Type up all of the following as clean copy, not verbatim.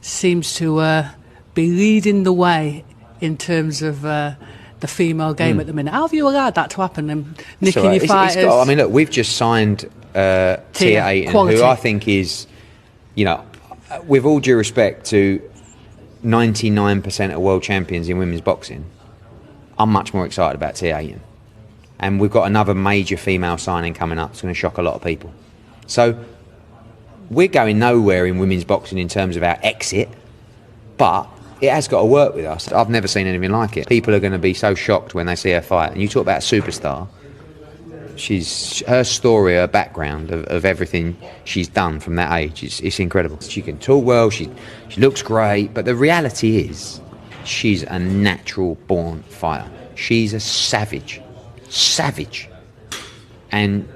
Seems to be leading the way in terms of the female game at the minute. How have you allowed that to happen and nicking your fighters? I mean, look, we've just signed Tia Ayton, who I think is, you know, with all due respect to 99% of world champions in women's boxing, I'm much more excited about Tia Ayton. And we've got another major female signing coming up. It's going to shock a lot of people. So we're going nowhere in women's boxing in terms of our exit, but it has got to work with us. I've never seen anything like it. People are going to be so shocked when they see her fight. And you talk about a superstar. Her story, her background of everything she's done from that age, it's incredible. She can talk well, she looks great, but the reality is she's a natural born fighter. She's a savage. And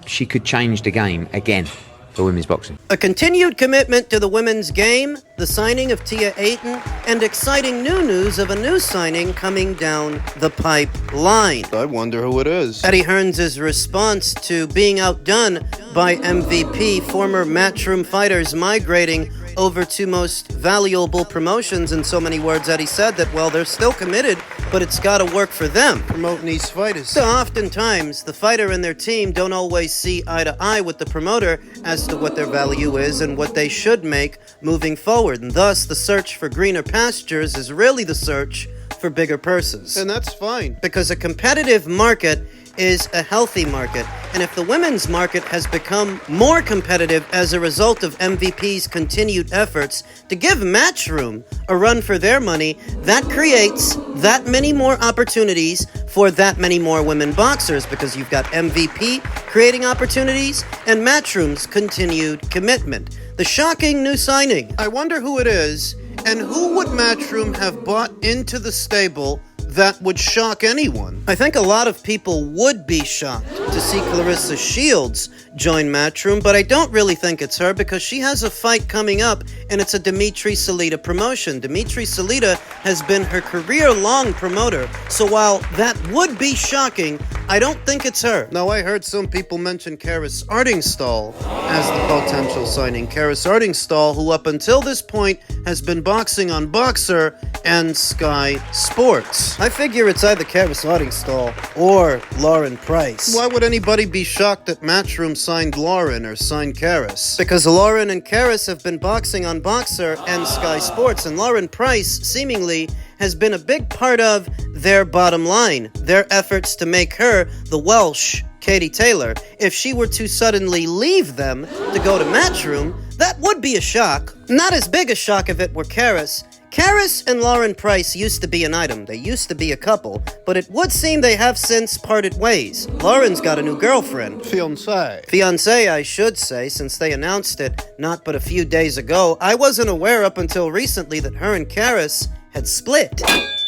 she could change the game again for women's boxing. A continued commitment to the women's game, the signing of Tia Ayton, and exciting new news of a new signing coming down the pipeline. I wonder who it is. Eddie Hearns' response to being outdone by MVP, former Matchroom fighters migrating over to most valuable promotions. In so many words, Eddie said that, well, they're still committed, but it's got to work for them. Promoting these fighters. So oftentimes, the fighter and their team don't always see eye to eye with the promoter as to what their value is and what they should make moving forward. And thus, the search for greener pastures is really the search for bigger purses. And that's fine. Because a competitive market is a healthy market. And if the women's market has become more competitive as a result of MVP's continued efforts to give Matchroom a run for their money, that creates that many more opportunities for that many more women boxers, because you've got MVP creating opportunities and Matchroom's continued commitment. The shocking new signing. I wonder who it is, and who would Matchroom have bought into the stable that would shock anyone? I think a lot of people would be shocked to see Clarissa Shields join Matchroom, but I don't really think it's her, because she has a fight coming up, and it's a Dimitri Salita promotion. Dimitri Salita has been her career-long promoter, so while that would be shocking, I don't think it's her. Now, I heard some people mention Karis Ardingstall as the potential signing. Karis Ardingstall, who up until this point has been boxing on Boxer and Sky Sports. I figure it's either Karis Ardingstall or Lauren Price. Why would anybody be shocked that Matchroom signed Lauren or signed Karis? Because Lauren and Karis have been boxing on Boxer and Sky Sports, and Lauren Price seemingly has been a big part of their bottom line, their efforts to make her the Welsh Katie Taylor. If she were to suddenly leave them to go to Matchroom, that would be a shock. Not as big a shock if it were Karis. Karis and Lauren Price used to be an item. They used to be a couple, but it would seem they have since parted ways. Lauren's got a new girlfriend. Fiancé, I should say, since they announced it not but a few days ago. I wasn't aware up until recently that her and Karis had split.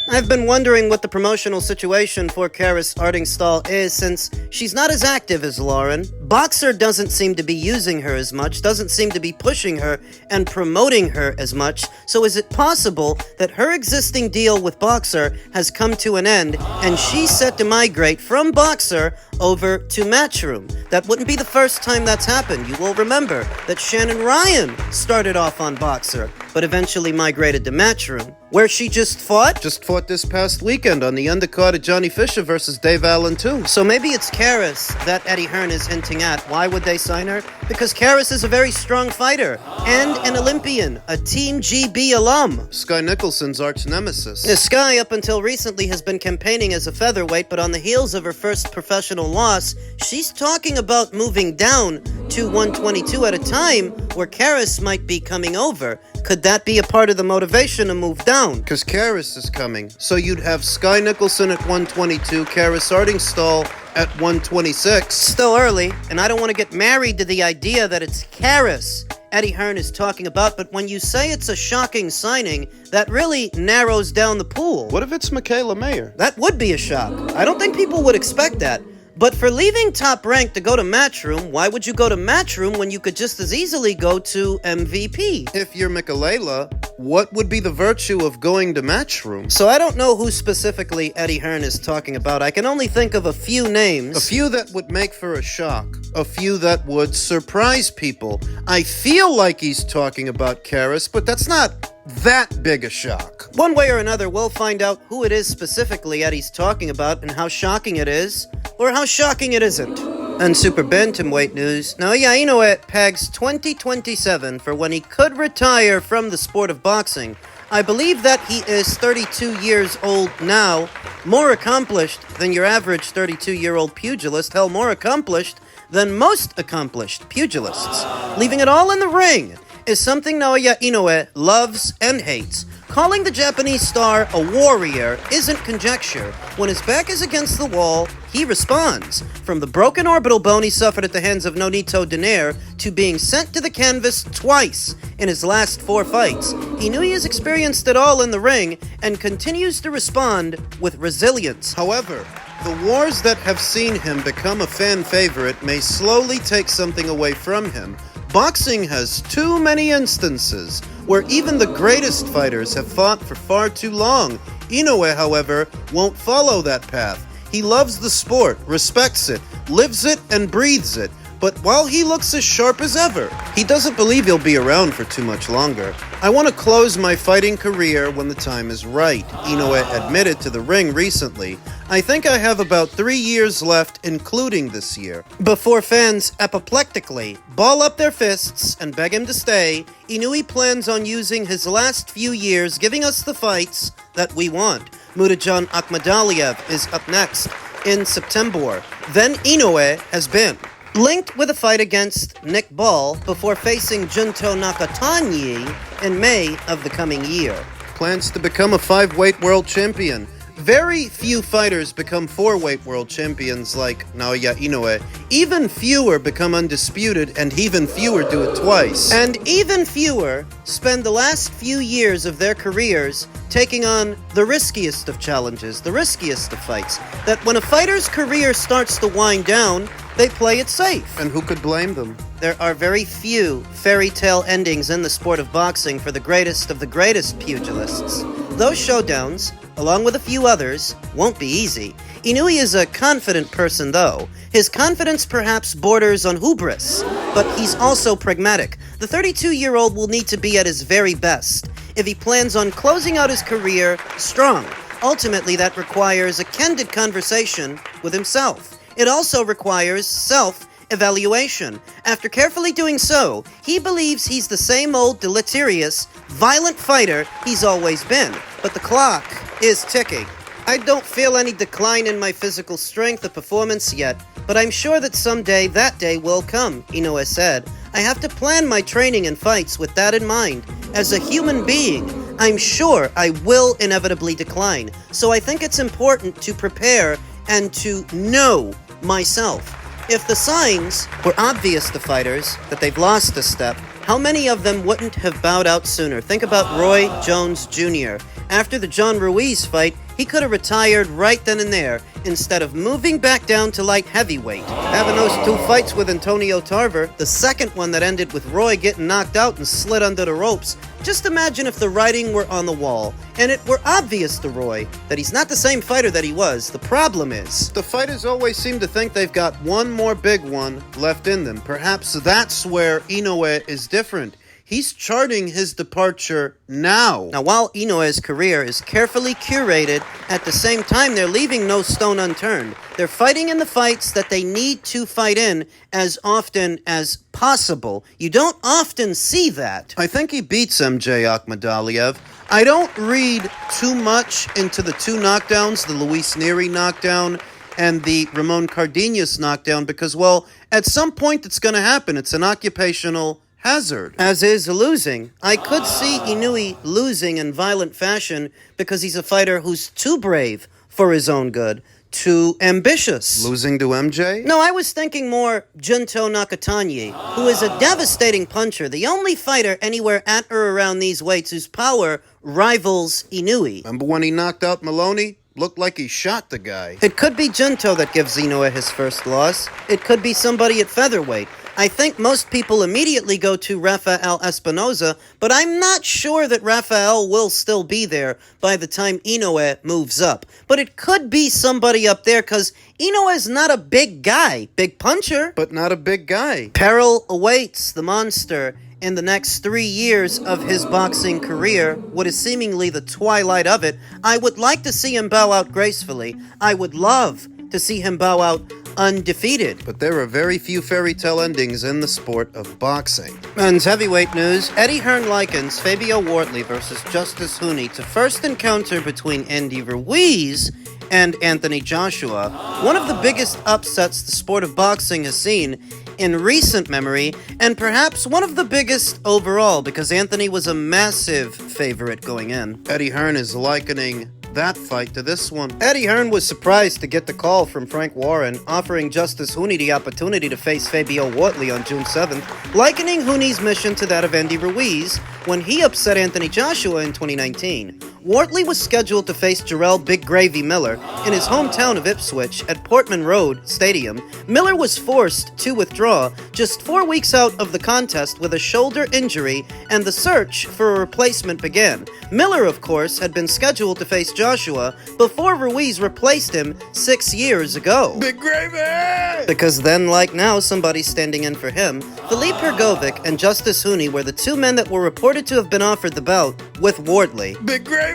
I've been wondering what the promotional situation for Karis Ardingstall is, since she's not as active as Lauren. Boxer doesn't seem to be using her as much, doesn't seem to be pushing her and promoting her as much. So is it possible that her existing deal with Boxer has come to an end and she's set to migrate from Boxer over to Matchroom? That wouldn't be the first time that's happened. You will remember that Shannon Ryan started off on Boxer, but eventually migrated to Matchroom, where she just fought this past weekend on the undercard of Johnny Fisher versus Dave Allen too. So maybe it's Karis that Eddie Hearn is hinting looking at. Why would they sign her? Because Karis is a very strong fighter and an Olympian, a Team GB alum. Sky Nicholson's arch nemesis. Sky, up until recently, has been campaigning as a featherweight, but on the heels of her first professional loss, she's talking about moving down to 122 at a time where Karis might be coming over. Could that be a part of the motivation to move down? Because Karis is coming. So you'd have Sky Nicholson at 122, Karis Artingstall at 126. Still early, and I don't want to get married to the idea that it's Karis Eddie Hearn is talking about, but when you say it's a shocking signing, that really narrows down the pool. What if it's Michaela Mayer? That would be a shock. I don't think people would expect that. But for leaving Top Rank to go to Matchroom, why would you go to Matchroom when you could just as easily go to MVP? If you're Michaela, what would be the virtue of going to Matchroom? So I don't know who specifically Eddie Hearn is talking about. I can only think of a few names. A few that would make for a shock. A few that would surprise people. I feel like he's talking about Karis, but that's not that big a shock. One way or another, we'll find out who it is specifically Eddie's talking about and how shocking it is, or how shocking it isn't. And super bantamweight news, Naoya Inoue pegs 2027 for when he could retire from the sport of boxing. I believe that he is 32 years old now, more accomplished than your average 32-year-old pugilist, hell, more accomplished than most accomplished pugilists. Leaving it all in the ring is something Naoya Inoue loves and hates. Calling the Japanese star a warrior isn't conjecture. When his back is against the wall, he responds. From the broken orbital bone he suffered at the hands of Nonito Donaire to being sent to the canvas twice in his last 4 fights, Inoue has experienced it all in the ring and continues to respond with resilience. However, the wars that have seen him become a fan favorite may slowly take something away from him. Boxing has too many instances where even the greatest fighters have fought for far too long. Inoue, however, won't follow that path. He loves the sport, respects it, lives it, and breathes it. But while he looks as sharp as ever, he doesn't believe he'll be around for too much longer. I want to close my fighting career when the time is right, Inoue admitted to the ring recently. I think I have about 3 years left, including this year. Before fans apoplectically ball up their fists and beg him to stay, Inoue plans on using his last few years giving us the fights that we want. Muradjan Akhmadaliev is up next in September. Then Inoue has been linked with a fight against Nick Ball before facing Junto Nakatanyi in May of the coming year. Plans to become a 5-weight world champion. Very few fighters become 4-weight world champions like Naoya Inoue. Even fewer become undisputed, and even fewer do it twice. And even fewer spend the last few years of their careers taking on the riskiest of challenges, the riskiest of fights. That when a fighter's career starts to wind down, they play it safe. And who could blame them? There are very few fairy tale endings in the sport of boxing for the greatest of the greatest pugilists. Those showdowns, along with a few others, won't be easy. Inoue is a confident person, though. His confidence perhaps borders on hubris, but he's also pragmatic. The 32-year-old will need to be at his very best if he plans on closing out his career strong. Ultimately, that requires a candid conversation with himself. It also requires self-evaluation. After carefully doing so, he believes he's the same old deleterious, violent fighter he's always been. But the clock is ticking. I don't feel any decline in my physical strength or performance yet, but I'm sure that someday that day will come, Inoue said. I have to plan my training and fights with that in mind. As a human being, I'm sure I will inevitably decline, so I think it's important to prepare and to know myself. If the signs were obvious to fighters that they've lost a step, how many of them wouldn't have bowed out sooner? Think about Roy Jones Jr. After the John Ruiz fight, he could have retired right then and there, instead of moving back down to light heavyweight. Having those 2 fights with Antonio Tarver, the second one that ended with Roy getting knocked out and slid under the ropes. Just imagine if the writing were on the wall, and it were obvious to Roy that he's not the same fighter that he was. The problem is, the fighters always seem to think they've got one more big one left in them. Perhaps that's where Inoue is different. he's charting his departure now. Now, while Inoue's career is carefully curated, at the same time, they're leaving no stone unturned. They're fighting in the fights that they need to fight in as often as possible. You don't often see that. I think he beats MJ Akhmadaliev. I don't read too much into the two knockdowns, the Luis Neri knockdown and the Ramon Cardenas knockdown, because, well, at some point it's going to happen. It's an occupational hazard. As is losing. I could see Inoue losing in violent fashion because he's a fighter who's too brave for his own good, too ambitious. Losing to MJ? No, I was thinking more Junto Nakatani, who is a devastating puncher, the only fighter anywhere at or around these weights whose power rivals Inoue. Remember when he knocked out Maloney? Looked like he shot the guy. It could be Junto that gives Inoue his first loss. It could be somebody at featherweight. I think most people immediately go to Rafael Espinoza, but I'm not sure that Rafael will still be there by the time Inoue moves up. But it could be somebody up there, because Inoue's not a big guy. Big puncher, but not a big guy. Peril awaits the monster in the next 3 years of his boxing career, what is seemingly the twilight of it. I would like to see him bow out gracefully. I would love to see him bow out undefeated. But there are very few fairy tale endings in the sport of boxing. Men's heavyweight news. Eddie Hearn likens Fabio Wardley versus Justice Huni to first encounter between Andy Ruiz and Anthony Joshua, one of the biggest upsets the sport of boxing has seen in recent memory, and perhaps one of the biggest overall, because Anthony was a massive favorite going in. Eddie Hearn is likening that fight to this one. Eddie Hearn was surprised to get the call from Frank Warren offering Justice Huni the opportunity to face Fabio Wardley on June 7th, likening Huni's mission to that of Andy Ruiz when he upset Anthony Joshua in 2019. Wardley was scheduled to face Jarrell Big Gravy Miller in his hometown of Ipswich at Portman Road Stadium. Miller was forced to withdraw just 4 weeks out of the contest with a shoulder injury, and the search for a replacement began. Miller, of course, had been scheduled to face Joshua before Ruiz replaced him 6 years ago. Big Gravy! Because then, like now, somebody's standing in for him. Philippe Hergovic and Justice Huni were the two men that were reported to have been offered the bout with Wardley. Big Gravy!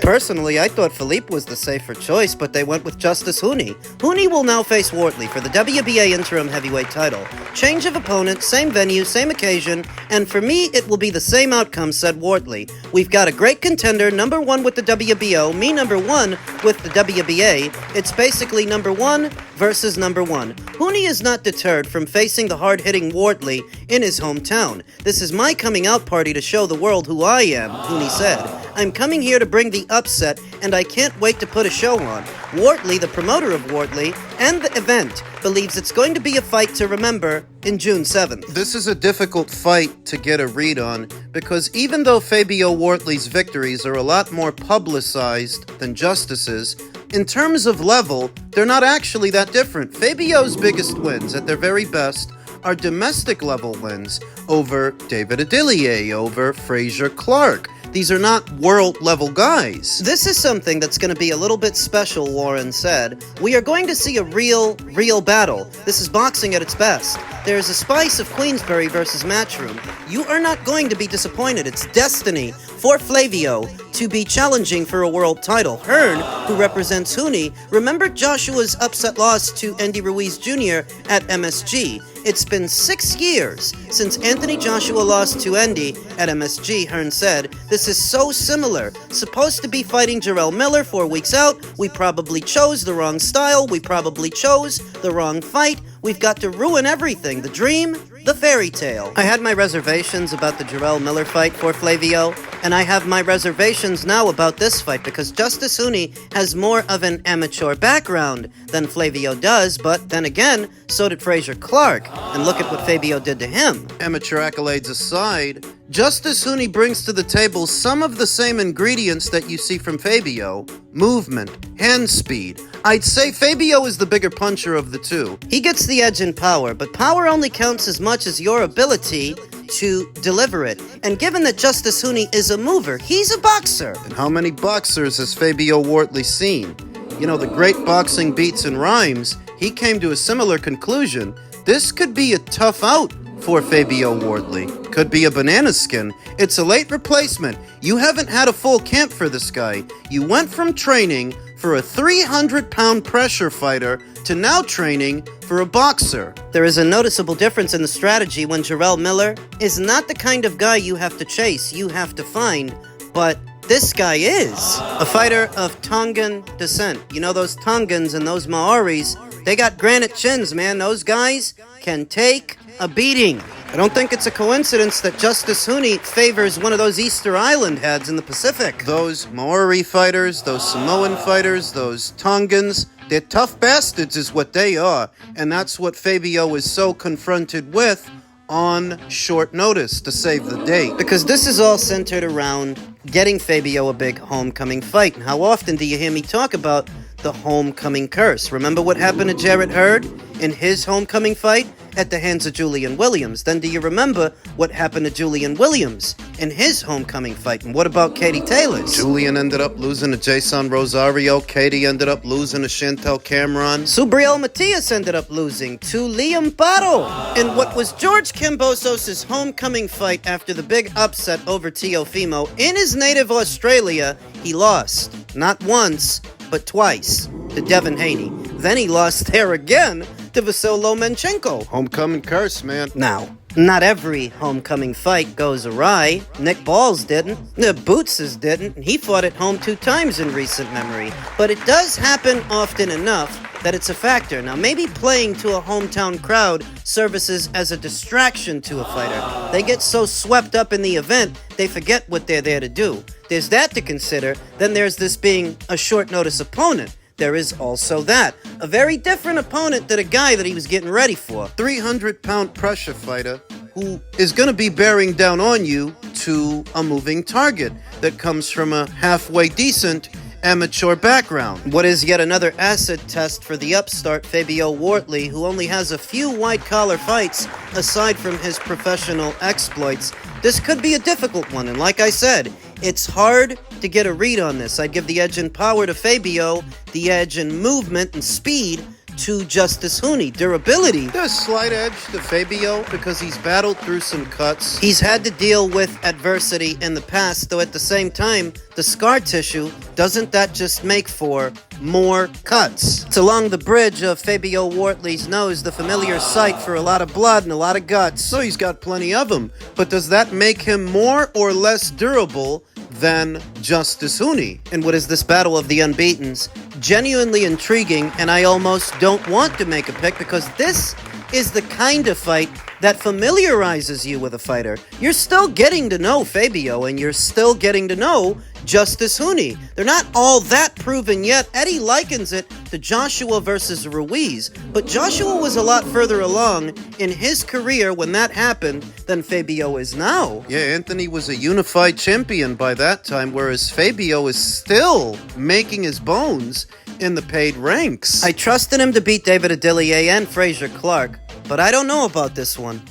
Personally, I thought Philippe was the safer choice, but they went with Justice Huni. Huni will now face Wardley for the WBA interim heavyweight title. Change of opponent, same venue, same occasion, and for me, it will be the same outcome, said Wardley. We've got a great contender, number one with the WBO, me number one with the WBA. It's basically number one versus number one. Huni is not deterred from facing the hard-hitting Wardley in his hometown. This is my coming out party to show the world who I am, Huni said. I'm coming here to bring the upset, and I can't wait to put a show on. Wardley, the promoter of Wardley, and the event, believes it's going to be a fight to remember in June 7th. This is a difficult fight to get a read on, because even though Fabio Wardley's victories are a lot more publicized than Justice's, in terms of level, they're not actually that different. Fabio's biggest wins, at their very best, are domestic level wins over David Adilier, over Frazier Clark. These are not world-level guys. This is something that's going to be a little bit special, Warren said. We are going to see a real battle. This is boxing at its best. There's a spice of Queensberry versus Matchroom. You are not going to be disappointed. It's destiny for Flavio to be challenging for a world title. Hearn, who represents Huni, remembered Joshua's upset loss to Andy Ruiz Jr. at MSG. It's been 6 years since Anthony Joshua lost to Andy at MSG, Hearn said. This is so similar. Supposed to be fighting Jarrell Miller 4 weeks out. We probably chose the wrong style. We probably chose the wrong fight. We've got to ruin everything. The dream, the fairy tale. I had my reservations about the Jarrell Miller fight for Flavio, and I have my reservations now about this fight because Justice Huni has more of an amateur background than Flavio does, but then again, so did Frazier Clark, and look at what Fabio did to him. Amateur accolades aside, Justice Huni brings to the table some of the same ingredients that you see from Fabio. Movement, hand speed. I'd say Fabio is the bigger puncher of the two. He gets the edge in power, but power only counts as much as your ability to deliver it. And given that Justice Huni is a mover, he's a boxer. And how many boxers has Fabio Wardley seen? You know, the great boxing beats and rhymes, he came to a similar conclusion. This could be a tough out for Fabio Wardley. could be a banana skin. It's a late replacement. You haven't had a full camp for this guy. You went from training for a 300-pound pressure fighter to now training for a boxer. There is a noticeable difference in the strategy when Jarrell Miller is not the kind of guy you have to chase, you have to find, but this guy is. A fighter of Tongan descent. You know, those Tongans and those Maoris, they got granite chins, man. Those guys can take a beating. I don't think it's a coincidence that Justice Huni favors one of those Easter Island heads in the Pacific. Those Maori fighters, those Samoan fighters, those Tongans, they're tough bastards is what they are. And that's what Fabio is so confronted with on short notice to save the day. Because this is all centered around getting Fabio a big homecoming fight. And how often do you hear me talk about the homecoming curse? Remember what happened to Jarrett Hearn in his homecoming fight at the hands of Julian Williams? Then do you remember what happened to Julian Williams in his homecoming fight? And what about Katie Taylor's? Julian ended up losing to Jason Rosario. Katie ended up losing to Chantel Cameron. Subriel Matias ended up losing to Liam Bottle in what was George Kambosos' homecoming fight after the big upset over Teofimo in his native Australia. He lost, not once, but twice, to Devin Haney. Then he lost there again to Vasyl Lomachenko. Homecoming curse, man. Now, not every homecoming fight goes awry. Nick Balls didn't. Bootses didn't. And he fought at home 2 times in recent memory. But it does happen often enough that it's a factor. Now, maybe playing to a hometown crowd services as a distraction to a fighter. They get so swept up in the event, they forget what they're there to do. There's that to consider. Then there's this being a short notice opponent. There is also that. A very different opponent than a guy that he was getting ready for. 300-pound pressure fighter who is going to be bearing down on you to a moving target that comes from a halfway decent amateur background. What is yet another acid test for the upstart Fabio Wardley, who only has a few white-collar fights aside from his professional exploits. This could be a difficult one, and like I said, it's hard to get a read on this. I'd give the edge in power to Fabio, the edge in movement and speed to Justice Huni. Durability, there's a slight edge to Fabio because he's battled through some cuts. He's had to deal with adversity in the past, though at the same time, the scar tissue, doesn't that just make for more cuts? It's along the bridge of Fabio Wardley's nose, the familiar sight for a lot of blood and a lot of guts. So he's got plenty of them. But does that make him more or less durable than Justice Huni? And what is this battle of the unbeatens? Genuinely intriguing, and I almost don't want to make a pick because this is the kind of fight that familiarizes you with a fighter. You're still getting to know Fabio, and you're still getting to know Justice Huni. They're not all that proven yet. Eddie likens it to Joshua versus Ruiz, but Joshua was a lot further along in his career when that happened than Fabio is now. Yeah, Anthony was a unified champion by that time, whereas Fabio is still making his bones in the paid ranks. I trusted him to beat David Adilier and Frazier Clark, but I don't know about this one.